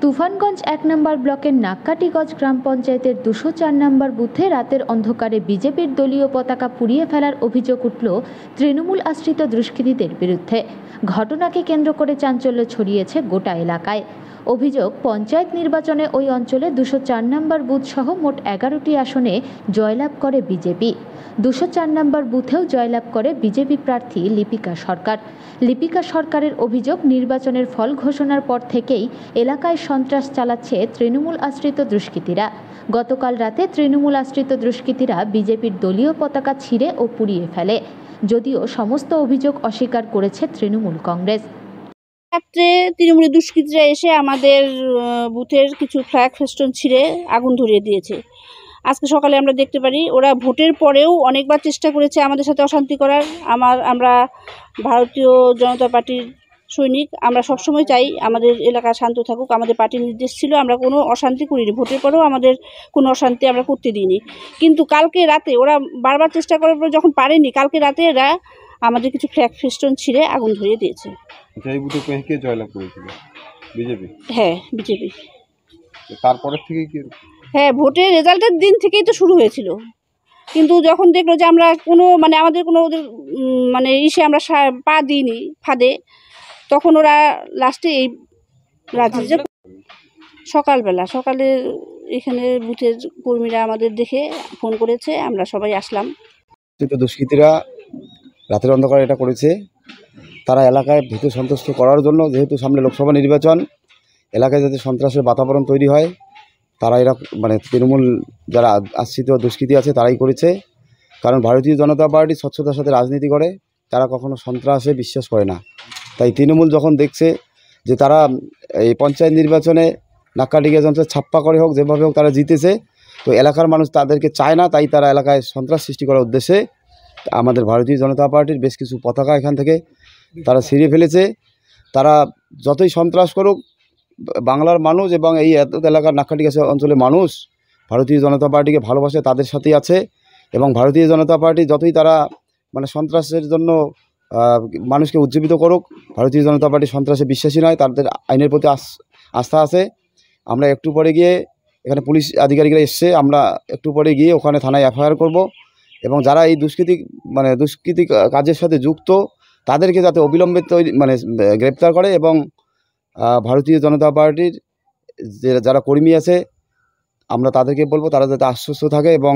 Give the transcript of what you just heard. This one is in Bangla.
তুফানগঞ্জ ১ নম্বর ব্লকের নাক্কাটিগঞ্জ গ্রাম পঞ্চায়েতের ২০৪ নম্বর বুথে রাতের অন্ধকারে বিজেপির দলীয় পতাকা পুড়িয়ে ফেলার অভিযোগ উঠল তৃণমূল আশ্রিত দুষ্কৃতীদের বিরুদ্ধে। ঘটনাকে কেন্দ্র করে চাঞ্চল্য ছড়িয়েছে গোটা এলাকায়। অভিযোগ, পঞ্চায়েত নির্বাচনে ওই অঞ্চলে ২০৪ নম্বর বুথ সহ মোট ১১টি আসনে জয়লাভ করে বিজেপি। ২০৪ নম্বর বুথেও জয়লাভ করে বিজেপি প্রার্থী লিপিকা সরকার। লিপিকা সরকারের অভিযোগ, নির্বাচনের ফল ঘোষণার পর থেকেই এলাকায় সন্ত্রাস চালাচ্ছে তৃণমূল আশ্রিত দুষ্কৃতীরা। গতকাল রাতে তৃণমূল আশ্রিত দুষ্কৃতীরা বিজেপির দলীয় পতাকা ছিঁড়ে ও পুড়িয়ে ফেলে, যদিও সমস্ত অভিযোগ অস্বীকার করেছে তৃণমূল কংগ্রেস। রাত্রে তৃণমূলের দুষ্কৃতীরা এসে আমাদের বুথের কিছু ফ্ল্যাগ ফেস্টন ছিঁড়ে আগুন ধরিয়ে দিয়েছে। আজকে সকালে আমরা দেখতে পারি ওরা ভোটের পরেও অনেকবার চেষ্টা করেছে আমাদের সাথে অশান্তি করার। আমরা ভারতীয় জনতা পার্টির সৈনিক, আমরা সবসময় চাই আমাদের এলাকা শান্ত থাকুক। আমাদের পার্টির নির্দেশ ছিল আমরা কোনো অশান্তি করিনি, ভোটের পরেও আমাদের কোনো অশান্তি আমরা করতে দিইনি। কিন্তু কালকে রাতে ওরা বারবার চেষ্টা করার পর যখন পারেনি, কালকে রাতে এরা আমাদের কিছু ফ্ল্যাগ ফেস্টন ছিঁড়ে আগুন ধরিয়ে দিয়েছে। কে জয়লাভ করেছিল? বিজেপি? হ্যাঁ, বিজেপি। তারপরে থেকে কি? হ্যাঁ, ভোটের রেজাল্টের দিন থেকেই তো শুরু হয়েছিল। কিন্তু যখন দেখলো যে আমরা কোনো আমাদের কোনো ওদের আমরা পা দিইনি ফাঁদে, তখন ওরা লাস্টে এই রাজনীতি সকালে এখানে বুথের কর্মীরা আমাদের দেখে ফোন করেছে, আমরা সবাই আসলাম। দুষ্কৃতীরা রাতের অন্ধকারে এটা করেছে। তারা এলাকায় ভীত সন্ত্রস্ত করার জন্য, যেহেতু সামনে লোকসভা নির্বাচন, এলাকায় যাতে সন্ত্রাসের বাতাবরণ তৈরি হয়, তারা এরা তৃণমূল যারা আশ্রিত দুষ্কৃতী আছে তারাই করেছে। কারণ ভারতীয় জনতা পার্টি স্বচ্ছতার সাথে রাজনীতি করে, তারা কখনো সন্ত্রাসে বিশ্বাস করে না। তাই তৃণমূল যখন দেখছে যে তারা এই পঞ্চায়েত নির্বাচনে নাক্কাটিগঞ্জ অঞ্চলে ছাপ্পা করে হোক, যেভাবে হোক তারা জিতেছে, তো এলাকার মানুষ তাদেরকে চায় না, তাই তারা এলাকায় সন্ত্রাস সৃষ্টি করার উদ্দেশ্যে আমাদের ভারতীয় জনতা পার্টির বেশ কিছু পতাকা এখান থেকে তারা ছিঁড়ে ফেলেছে। তারা যতই সন্ত্রাস করুক, বাংলার মানুষ এবং এই এলাকার নাক্কাটিগঞ্জ অঞ্চলের মানুষ ভারতীয় জনতা পার্টিকে ভালোবাসে, তাদের সাথেই আছে। এবং ভারতীয় জনতা পার্টি যতই তারা সন্ত্রাসের জন্য মানুষকে উজ্জীবিত করুক, ভারতীয় জনতা পার্টি সন্ত্রাসে বিশ্বাসী নয়, তাদের আইনের প্রতি আস্থা আছে। আমরা একটু পরে গিয়ে, এখানে পুলিশ আধিকারিকরা এসছে, আমরা একটু পরে গিয়ে ওখানে থানায় এফআইআর করব এবং যারা এই দুষ্কৃতি কাজের সাথে যুক্ত তাদেরকে যাতে অবিলম্বে গ্রেপ্তার করে এবং ভারতীয় জনতা পার্টির যারা কর্মী আছে আমরা তাদেরকে বলবো তারা যাতে আশ্বস্ত থাকে এবং